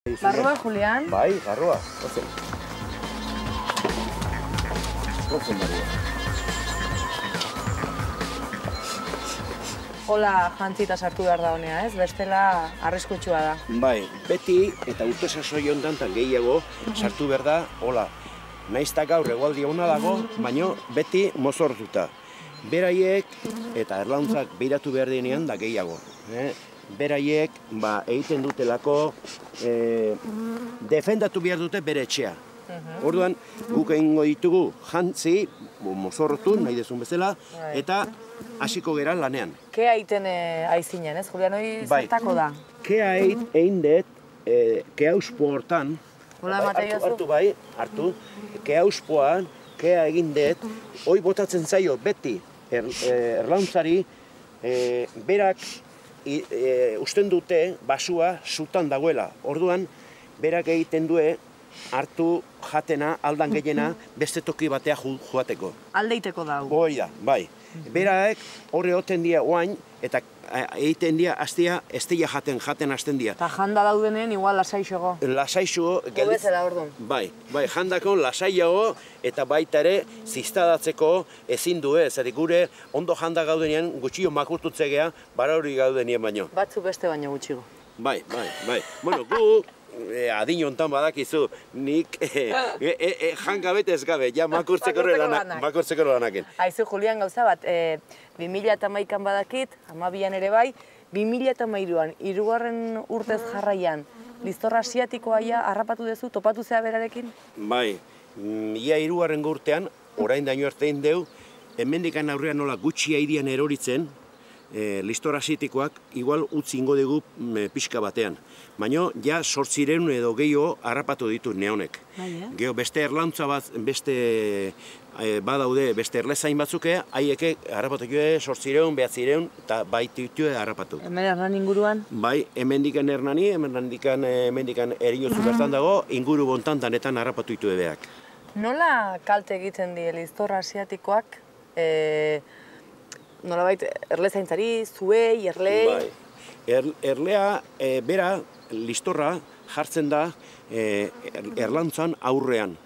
Barrua, Julián? Bai, barrua. Ozen. Ozen barrua. Hola jantzita sartu behar da honea, ez? Bestela arriskutsua da. Bai, beti eta urte sasoi honetan tan gehiago sartu behar da, hola. Naizta gaur egualdi hona dago, baino beti mozortuta. Beraiek eta erlauntzak beiratu behar denean da gehiago. Beraiek egiten dutelako defendatu behar dute bere etxea. Orduan, guk egingo ditugu jantzi, mozorrotu, nahi dezun bezala, eta hasiko gera lanean. Kea egiten aizinen, ez? Julián, hori zertako da? Kea egin dut, kea uspo hortan, Hola, Mateo. hartu, kea uspoan, kea egin dut, hoi botatzen zaio beti erlauntzari, berak usten dute basua sutan dagoela. Orduan, berak egiten du hartu jatena, aldan gehiena, beste toki batea joateko. Aldeiteko da. Hoi da, bai. Beraek horre oten dia oain, eta egiten dia aztia, esteia jaten hasten dia. Eta janda daudenean igual lasaixogo. Lasaixo... Gobezela, orduan. Bai, jandako lasaiago eta baita ere ziztadatzeko ezin du zari gure ondo janda gaudenean gutxio makurtutzegea, bara hori gaudenean baino. Batzu beste baino gutxigo. Bai. Bueno, gu adin hontan badakizu, nik jangabete ez gabe, ja makurtzeko lanaken. Aizu, Julián, gauza bat, 2011an badakit, 2012an ere bai, 2013an, 3. urtez jarraian, listorra asiatikoa harrapatu duzu, topatu zea berarekin? Bai, ia 3. urtean, orain daño ertein deu, hemendikan aurrean nola gutxi aidian eroritzen, listora asiatikoak igual utzi ingo dugu pixka batean. Baina, ja 800 edo gehiago harrapatu ditu neonek. Gero beste erlauntza bat, beste badaude, beste erlezain batzuke, haieke harrapatu dute 800, 900 eta baititu harrapatu. Hemen Hernan inguruan? Bai, hemendikan Hernani, hemendikan Erinotzu bertan dago, inguru bontan danetan harrapatu ditu beak. Nola kalte egiten die listorra asiatikoak? Nolabait, erlezaintzari, zuei, erlei? Bai, erlea, bera, listorra jartzen da erlauntzan aurrean.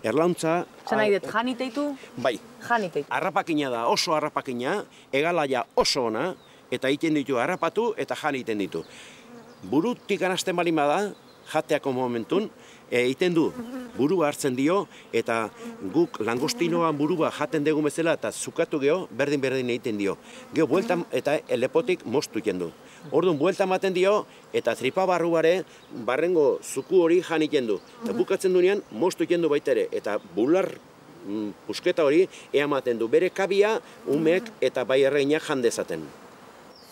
Erlauntza... Zena nahi dut, janiteitu? Bai. Janiteitu. Harrapakina da, oso harrapakina, egalaia oso ona, eta egiten ditu harrapatu eta jan egiten ditu. Burutik anazten bali bada, jateako momentun, egiten du, burua hartzen dio, eta guk langostinoan burua jaten dugu bezala, eta zukatu geho, berdin egiten dio. Geho, bueltan eta lepotik moztu egiten du. Orduan, bueltan maten dio, eta tripa barruare, barrengo zuku hori jan egiten du. Eta bukatzen duenean, moztu egiten du baita ere, eta bular pusketa hori ematen du. Bere kabia, umek eta bai erreinak jan dezaten.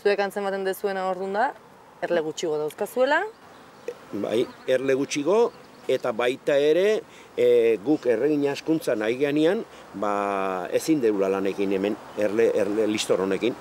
Zuek antzematen dezuena orduan da, erle gutxigo dauzkazuela? Bai, erle gutxigo, eta baita ere guk erregin askuntza nahi genean ezin deula lanekin hemen erle listor honekin.